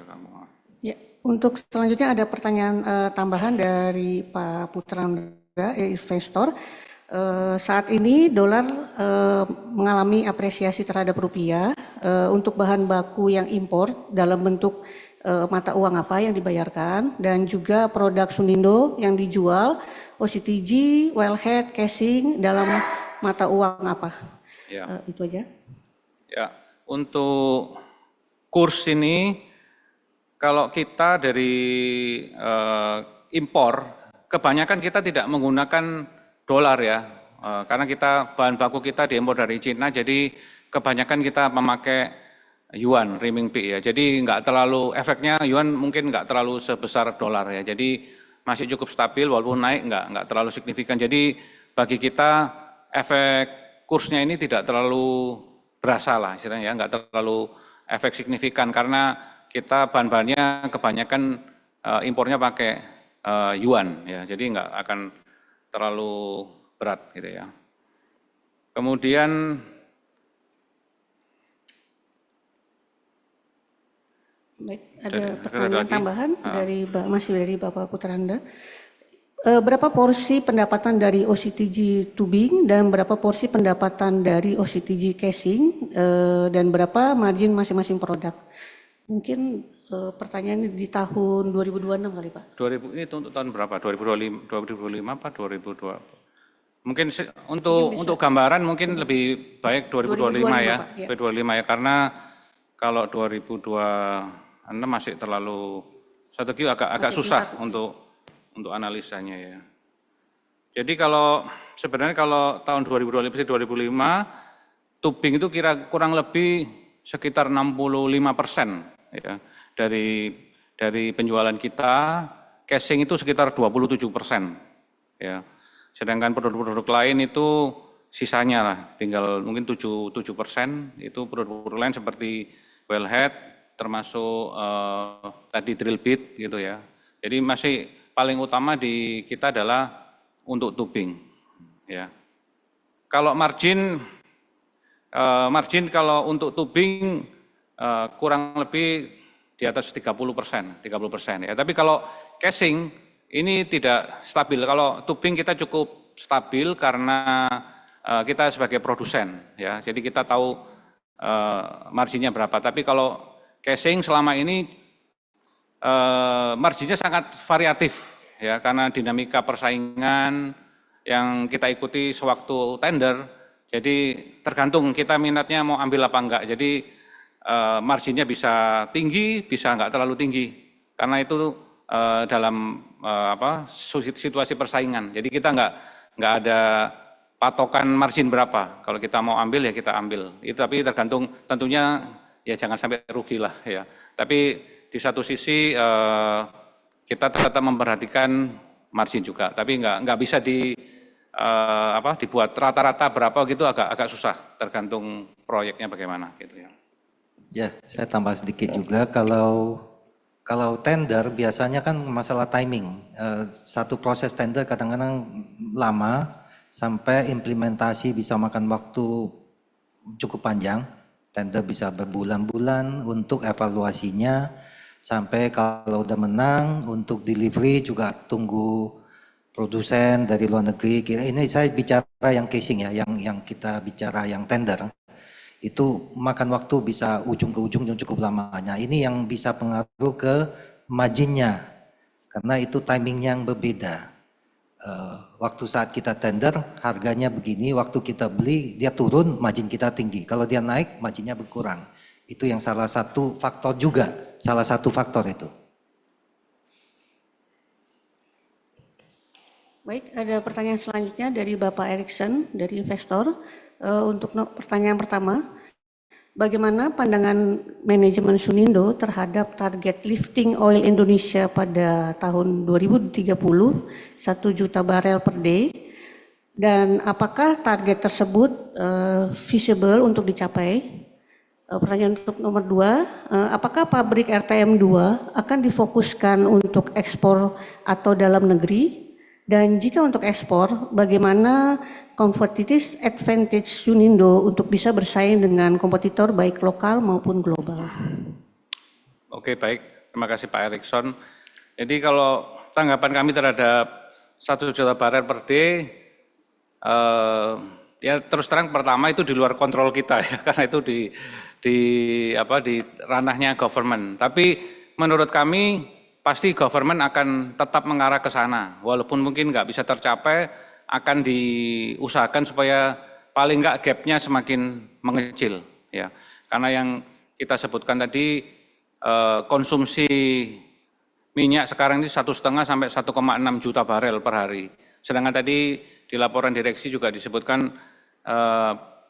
kamu. Ya, untuk selanjutnya ada pertanyaan tambahan dari Pak Putranda, investor. Saat ini dolar mengalami apresiasi terhadap rupiah. Untuk bahan baku yang impor dalam bentuk mata uang apa yang dibayarkan dan juga produk Sunindo yang dijual OCTG, wellhead, casing dalam mata uang apa? Ya. Itu aja. Ya, untuk kurs ini kalau kita dari impor, kebanyakan kita tidak menggunakan dolar ya, karena kita bahan baku kita diimpor dari Cina, jadi kebanyakan kita memakai yuan, renminbi ya. Jadi nggak terlalu efeknya yuan mungkin nggak terlalu sebesar dolar ya. Jadi masih cukup stabil walaupun naik nggak terlalu signifikan. Jadi bagi kita efek kursnya ini tidak terlalu berasa lah istilahnya ya, nggak terlalu efek signifikan karena kita bahan-bahannya kebanyakan impornya pakai yuan ya, jadi nggak akan terlalu berat gitu ya. Kemudian baik, ada pertanyaan tambahan masih dari Bapak Putranda. Berapa porsi pendapatan dari OCTG tubing dan berapa porsi pendapatan dari OCTG casing dan berapa margin masing-masing produk? Mungkin pertanyaannya di tahun 2026 kali Pak? 2000 ini untuk tahun berapa? 2025 apa 2020? Mungkin untuk gambaran mungkin lebih baik 2025 ya, Pak, ya. 2025 ya karena kalau 2026 masih terlalu strategi agak susah untuk analisanya ya. Jadi sebenarnya kalau tahun 2025 tubing itu kurang lebih sekitar 65% ya dari penjualan kita, casing itu sekitar 27% ya. Sedangkan produk-produk lain itu sisanya lah, tinggal mungkin 7% itu produk-produk lain seperti wellhead termasuk tadi drill bit gitu ya. Jadi masih paling utama di kita adalah untuk tubing ya. Kalau margin kalau untuk tubing kurang lebih di atas 30% ya. Tapi kalau casing ini tidak stabil. Kalau tubing kita cukup stabil karena kita sebagai produsen ya. Jadi kita tahu marginnya berapa. Tapi kalau casing selama ini marginnya sangat variatif ya karena dinamika persaingan yang kita ikuti sewaktu tender. Jadi tergantung kita minatnya mau ambil apa enggak. Jadi marginnya bisa tinggi, bisa enggak terlalu tinggi. Karena itu dalam situasi persaingan. Jadi kita enggak ada patokan margin berapa. Kalau kita mau ambil ya kita ambil. Itu tapi tergantung tentunya ya jangan sampai rugi lah ya. Tapi di satu sisi kita tetap memperhatikan margin juga. Tapi nggak bisa dibuat rata-rata berapa gitu agak susah. Tergantung proyeknya bagaimana gitu ya. Ya, saya tambah sedikit juga kalau tender biasanya kan masalah timing. Satu proses tender kadang-kadang lama sampai implementasi bisa makan waktu cukup panjang. Tender bisa berbulan-bulan untuk evaluasinya sampai kalau udah menang untuk delivery juga tunggu produsen dari luar negeri. Ini saya bicara yang casing ya, yang kita bicara yang tender. Itu makan waktu bisa ujung ke ujung yang cukup lamanya. Ini yang bisa pengaruh ke marginnya, karena itu timingnya yang berbeda. Waktu saat kita tender harganya begini, waktu kita beli dia turun, margin kita tinggi. Kalau dia naik, marginnya berkurang. Itu yang salah satu faktor juga, salah satu faktor itu. Baik, ada pertanyaan selanjutnya dari Bapak Erikson dari investor. Untuk pertanyaan pertama, bagaimana pandangan manajemen Sunindo terhadap target lifting oil Indonesia pada tahun 2030 1 juta barel per day, dan apakah target tersebut feasible untuk dicapai? Pertanyaan untuk nomor 2, apakah pabrik RTM2 akan difokuskan untuk ekspor atau dalam negeri? Dan jika untuk ekspor, bagaimana competitive advantage Sunindo untuk bisa bersaing dengan kompetitor baik lokal maupun global? Oke, baik. Terima kasih Pak Erikson. Jadi kalau tanggapan kami terhadap 1 juta barel per day, ya terus terang pertama itu di luar kontrol kita ya, karena itu di ranahnya government. Tapi menurut kami pasti government akan tetap mengarah ke sana, walaupun mungkin nggak bisa tercapai, akan diusahakan supaya paling nggak gapnya semakin mengecil, ya. Karena yang kita sebutkan tadi konsumsi minyak sekarang ini 1,5 sampai 1,6 juta barel per hari. Sedangkan tadi di laporan direksi juga disebutkan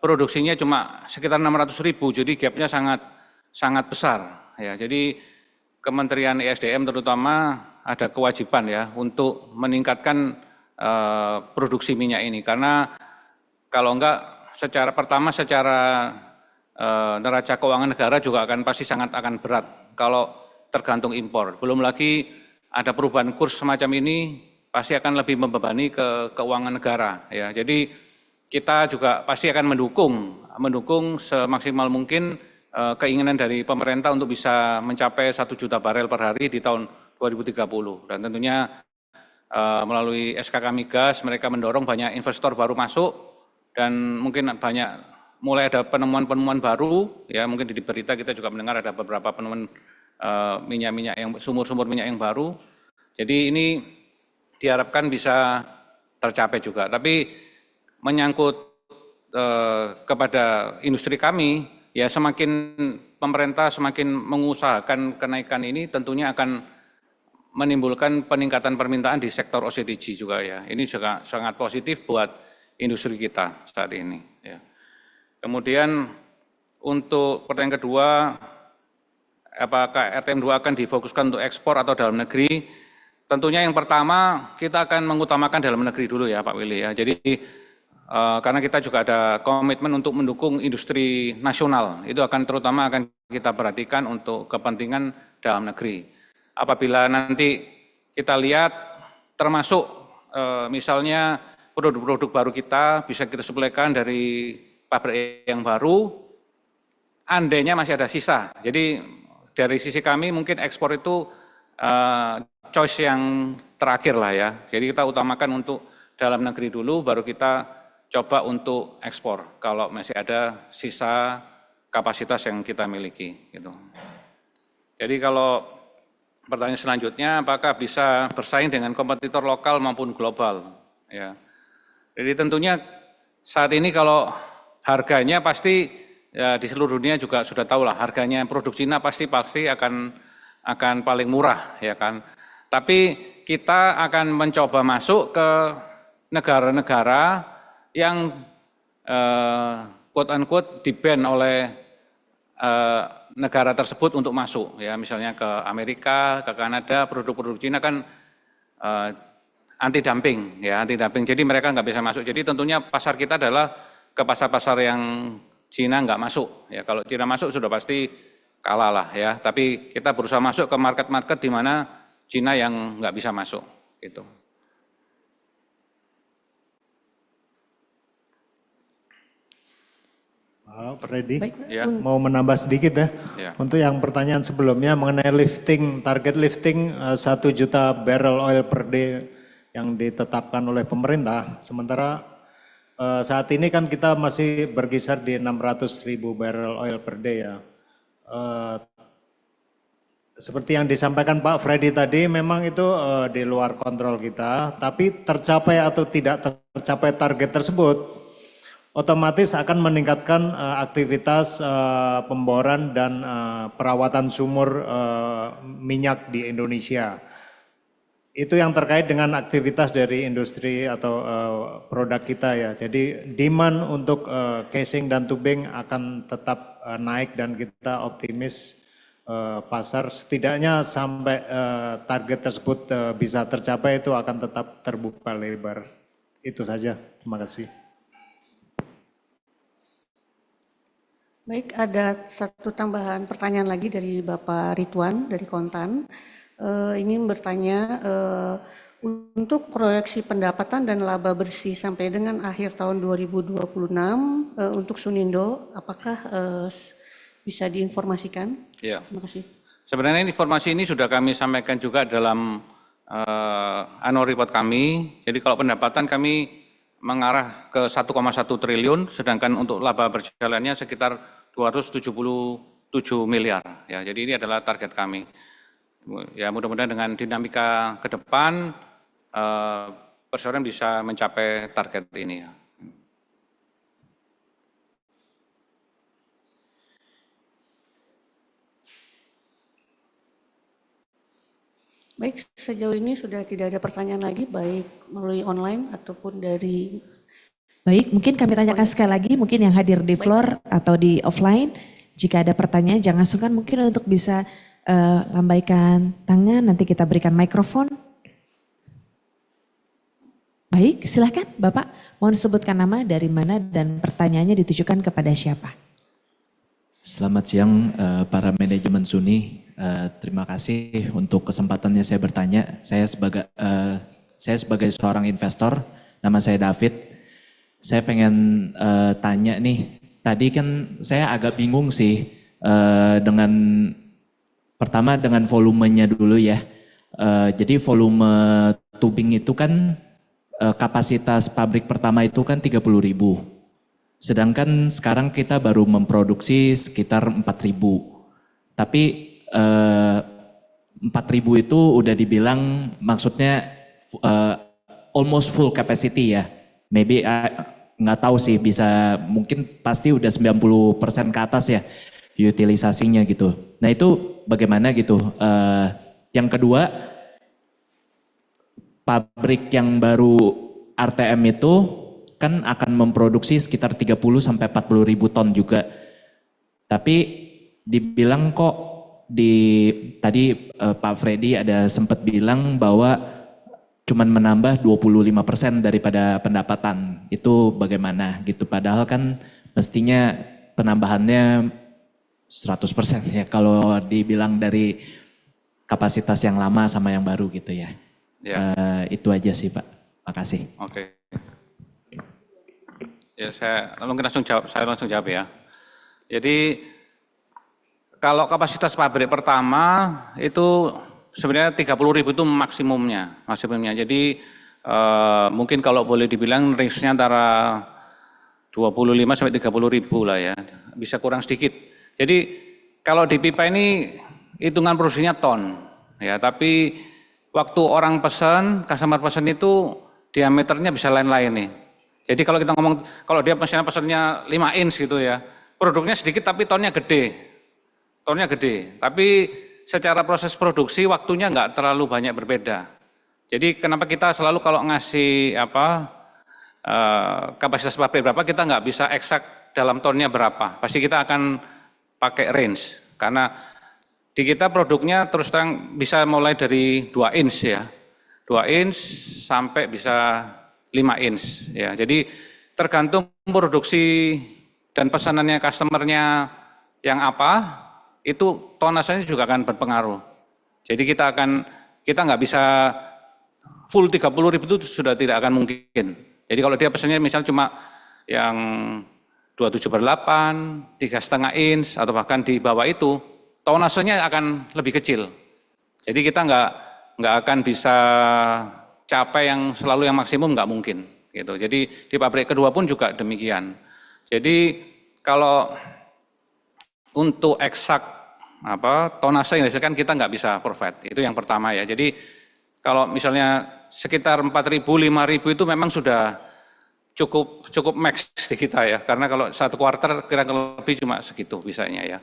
produksinya cuma sekitar 600.000, jadi gapnya sangat besar, ya. Jadi Kementerian ESDM terutama ada kewajiban ya untuk meningkatkan produksi minyak ini, karena kalau enggak secara neraca keuangan negara juga pasti sangat akan berat kalau tergantung impor. Belum lagi ada perubahan kurs semacam ini pasti akan lebih membebani ke keuangan negara ya. Jadi kita juga pasti akan mendukung semaksimal mungkin keinginan dari pemerintah untuk bisa mencapai 1 juta barel per hari di tahun 2030. Dan tentunya melalui SKK Migas mereka mendorong banyak investor baru masuk, dan mungkin mulai ada penemuan-penemuan baru ya. Mungkin di berita kita juga mendengar ada beberapa penemuan minyak-minyak yang sumur-sumur minyak yang baru. Jadi ini diharapkan bisa tercapai juga. Tapi menyangkut kepada industri kami, ya semakin pemerintah semakin mengusahakan kenaikan ini tentunya akan menimbulkan peningkatan permintaan di sektor OCTG juga ya. Ini juga sangat positif buat industri kita saat ini. Ya. Kemudian untuk pertanyaan kedua, apakah RTM2 akan difokuskan untuk ekspor atau dalam negeri? Tentunya yang pertama kita akan mengutamakan dalam negeri dulu ya Pak Willy ya. Jadi karena kita juga ada komitmen untuk mendukung industri nasional, itu terutama akan kita perhatikan untuk kepentingan dalam negeri. Apabila nanti kita lihat termasuk misalnya produk-produk baru kita bisa kita suplaikan dari pabrik yang baru, andainya masih ada sisa. Jadi dari sisi kami mungkin ekspor itu choice yang terakhir lah ya. Jadi kita utamakan untuk dalam negeri dulu, baru kita coba untuk ekspor kalau masih ada sisa kapasitas yang kita miliki. Gitu. Jadi kalau pertanyaan selanjutnya, apakah bisa bersaing dengan kompetitor lokal maupun global? Ya. Jadi tentunya saat ini kalau harganya pasti ya, di seluruh dunia juga sudah tahu lah harganya produk Cina pasti akan paling murah ya kan. Tapi kita akan mencoba masuk ke negara-negara yang quote unquote di-ban oleh negara tersebut untuk masuk, ya misalnya ke Amerika, ke Kanada, produk-produk Cina kan anti dumping, ya anti dumping. Jadi mereka nggak bisa masuk. Jadi tentunya pasar kita adalah ke pasar-pasar yang Cina nggak masuk. Ya kalau Cina masuk sudah pasti kalah lah ya. Tapi kita berusaha masuk ke market-market di mana Cina yang nggak bisa masuk, gitu. Pak Freddy, Ya. mau menambah sedikit ya. Ya. Untuk yang pertanyaan sebelumnya mengenai target lifting 1 juta barrel oil per day yang ditetapkan oleh pemerintah. Sementara saat ini kan kita masih berkisar di 600.000 barrel oil per day ya. Seperti yang disampaikan Pak Freddy tadi, memang itu di luar kontrol kita, tapi tercapai atau tidak tercapai target tersebut, otomatis akan meningkatkan aktivitas pemboran dan perawatan sumur minyak di Indonesia. Itu yang terkait dengan aktivitas dari industri atau produk kita ya. Jadi demand untuk casing dan tubing akan tetap naik dan kita optimis pasar setidaknya sampai target tersebut bisa tercapai itu akan tetap terbuka lebar. Itu saja. Terima kasih. Baik, ada satu tambahan pertanyaan lagi dari Bapak Ridwan dari Kontan. Ingin bertanya, untuk proyeksi pendapatan dan laba bersih sampai dengan akhir tahun 2026 untuk Sunindo, apakah bisa diinformasikan? Ya. Terima kasih. Sebenarnya informasi ini sudah kami sampaikan juga dalam annual report kami. Jadi kalau pendapatan kami mengarah ke 1,1 triliun, sedangkan untuk laba berjalannya sekitar 277 miliar. Ya, jadi ini adalah target kami. Ya, mudah-mudahan dengan dinamika ke depan, perseroan bisa mencapai target ini. Ya. Baik, sejauh ini sudah tidak ada pertanyaan lagi, baik melalui online ataupun dari... Baik, mungkin kami tanyakan sekali lagi, mungkin yang hadir di floor atau di offline, jika ada pertanyaan jangan sungkan mungkin untuk bisa lambaikan tangan, nanti kita berikan mikrofon. Baik, silahkan Bapak, mohon sebutkan nama, dari mana, dan pertanyaannya ditujukan kepada siapa. Selamat siang para manajemen SUNI. Terima kasih untuk kesempatannya saya bertanya. Saya sebagai seorang investor, nama saya David. Saya pengen tanya nih, tadi kan saya agak bingung sih dengan pertama dengan volumenya dulu ya. Jadi volume tubing itu kan kapasitas pabrik pertama itu kan 30.000. Sedangkan sekarang kita baru memproduksi sekitar 4.000. Tapi 4.000 itu udah dibilang maksudnya almost full capacity ya. Maybe nggak tahu sih, bisa mungkin pasti udah 90% ke atas ya utilisasinya gitu. Nah itu bagaimana gitu. Yang kedua, pabrik yang baru RTM itu kan akan memproduksi sekitar 30 sampai 40 ribu ton juga. Tapi dibilang kok tadi Pak Freddy ada sempat bilang bahwa cuman menambah 25% daripada pendapatan. Itu bagaimana gitu. Padahal kan mestinya penambahannya 100% ya kalau dibilang dari kapasitas yang lama sama yang baru gitu ya. Ya. Itu aja sih Pak. Makasih. Oke. Ya saya langsung jawab ya. Jadi kalau kapasitas pabrik pertama itu sebenarnya 30.000 itu maksimumnya. Jadi mungkin kalau boleh dibilang range-nya antara 25 sampai 30.000 lah ya. Bisa kurang sedikit. Jadi kalau di pipa ini hitungan produksinya ton ya, tapi waktu orang pesan, customer pesan itu diameternya bisa lain-lain nih. Jadi kalau kita ngomong, kalau dia pesannya 5 inch gitu ya, produknya sedikit tapi tonnya gede. Tapi secara proses produksi waktunya nggak terlalu banyak berbeda. Jadi kenapa kita selalu kalau ngasih kapasitas pabrik berapa, kita nggak bisa eksak dalam tonnya berapa. Pasti kita akan pakai range, karena di kita produknya terus terang bisa mulai dari 2 inch ya, 2 inch sampai bisa 5 inch ya. Jadi tergantung produksi dan pesanannya customernya yang apa, itu tonasenya juga akan berpengaruh. Jadi kita nggak bisa full 30.000 itu sudah tidak akan mungkin. Jadi kalau dia pesannya misalnya cuma yang 27/8, 3,5 inch atau bahkan di bawah itu, tonasenya akan lebih kecil. Jadi kita nggak akan bisa capai yang selalu yang maksimum, nggak mungkin. Gitu. Jadi di pabrik kedua pun juga demikian. Jadi kalau untuk eksak tonase yang dihasilkan kita nggak bisa provide, itu yang pertama ya. Jadi kalau misalnya sekitar 4.000, 5.000 itu memang sudah cukup max di kita ya, karena kalau 1 kuartal kira-kira lebih cuma segitu bisanya ya.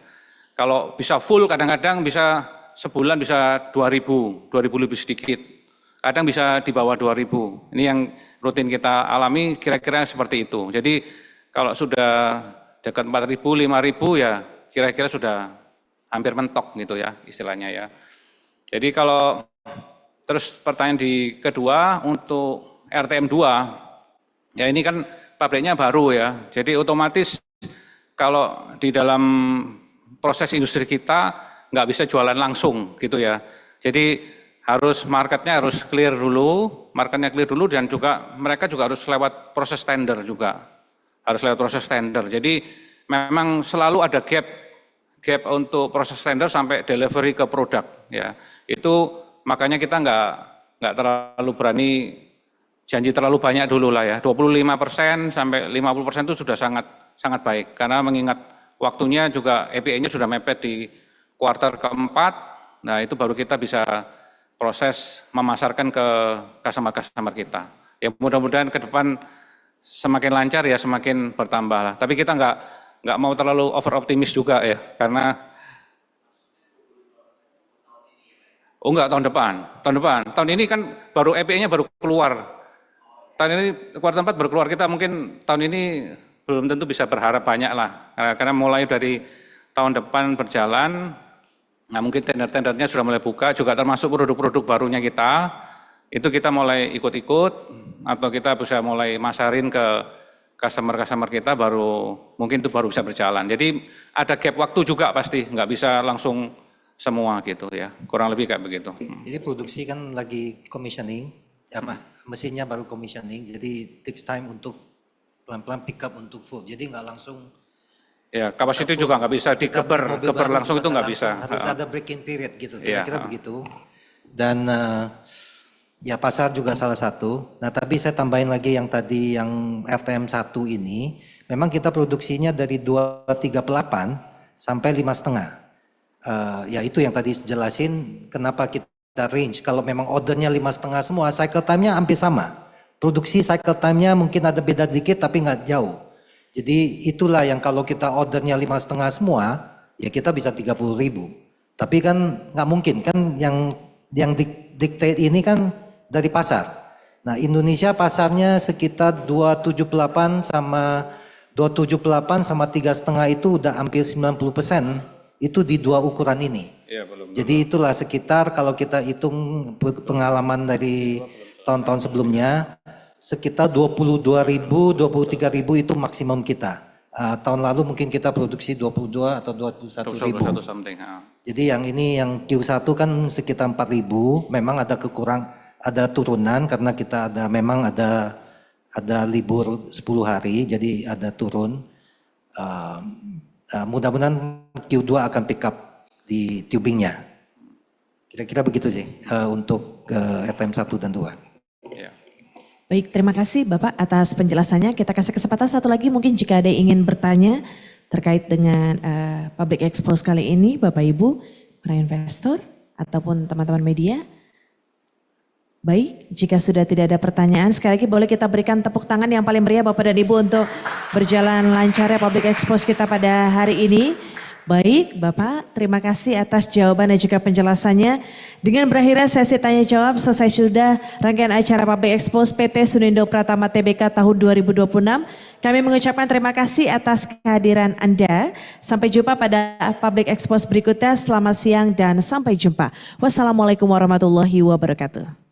Kalau bisa full kadang-kadang bisa sebulan bisa 2.000 lebih sedikit, kadang bisa di bawah 2.000. Ini yang rutin kita alami kira-kira seperti itu. Jadi kalau sudah dekat 4.000, 5.000 ya kira-kira sudah hampir mentok gitu ya istilahnya ya. Jadi kalau terus pertanyaan di kedua untuk RTM 2, ya ini kan pabriknya baru ya, jadi otomatis kalau di dalam proses industri kita nggak bisa jualan langsung gitu ya. Jadi marketnya harus clear dulu, dan juga mereka juga harus lewat proses tender juga, harus lewat proses tender. Jadi memang selalu ada gap untuk proses tender sampai delivery ke produk ya. Itu makanya kita nggak terlalu berani janji terlalu banyak dulu lah ya, 25% sampai 50% itu sudah sangat baik, karena mengingat waktunya juga EPE-nya sudah mepet di kuartal keempat, nah itu baru kita bisa proses memasarkan ke customer kita. Ya mudah-mudahan ke depan semakin lancar ya, semakin bertambah lah. Tapi kita nggak mau terlalu over optimis juga ya, karena enggak tahun ini kan baru EPE-nya baru keluar. Tahun ini kuartal 4 baru keluar, kita mungkin tahun ini belum tentu bisa berharap banyak lah, karena mulai dari tahun depan berjalan, nah mungkin tender-tendernya sudah mulai buka, juga termasuk produk-produk barunya kita, itu kita mulai ikut-ikut, atau kita bisa mulai masarin ke customer kita, mungkin itu baru bisa berjalan. Jadi ada gap waktu juga pasti, nggak bisa langsung semua gitu ya, kurang lebih kayak begitu. Jadi produksi kan lagi commissioning, mesinnya baru commissioning, jadi takes time untuk pelan-pelan pick up untuk full, jadi nggak langsung. Ya, kapasitas juga nggak bisa dikeber langsung, itu nggak bisa. Harus ada break-in period gitu, kira-kira begitu. Dan ya pasar juga salah satu. Nah tapi saya tambahin lagi yang tadi yang RTM 1 ini, memang kita produksinya dari 238 sampai 5,5. Ya itu yang tadi jelasin kenapa kita range. Kalau memang ordernya 5,5 semua, cycle time-nya hampir sama. Produksi cycle time-nya mungkin ada beda dikit tapi nggak jauh. Jadi itulah yang kalau kita ordernya 5,5 semua, ya kita bisa 30.000. Tapi kan nggak mungkin kan yang dictate ini kan dari pasar. Nah Indonesia pasarnya sekitar 278 sama 3,5 itu udah hampir 90%. Itu di 2 ukuran ini. Ya, belum. Jadi itulah sekitar kalau kita hitung pengalaman dari tahun-tahun sebelumnya, sekitar 22.000, 23.000 itu maksimum kita. Tahun lalu mungkin kita produksi 22 atau 21.000. Jadi yang ini yang Q1 kan sekitar 4.000, memang ada turunan karena kita memang ada libur 10 hari, jadi ada turun. Mudah-mudahan Q2 akan pick up di tubingnya. Kira-kira begitu sih untuk RTM 1 dan 2. Ya. Baik, terima kasih Bapak atas penjelasannya. Kita kasih kesempatan satu lagi mungkin jika ada yang ingin bertanya terkait dengan Public Expose kali ini, Bapak Ibu, para investor ataupun teman-teman media. Baik, jika sudah tidak ada pertanyaan, sekali lagi boleh kita berikan tepuk tangan yang paling meriah Bapak dan Ibu untuk berjalan lancarnya Public Expose kita pada hari ini. Baik, Bapak, terima kasih atas jawaban dan juga penjelasannya. Dengan berakhirnya sesi tanya jawab, selesai sudah rangkaian acara Public Expose PT Sunindo Pratama Tbk tahun 2026. Kami mengucapkan terima kasih atas kehadiran Anda. Sampai jumpa pada Public Expose berikutnya. Selamat siang dan sampai jumpa. Wassalamualaikum warahmatullahi wabarakatuh.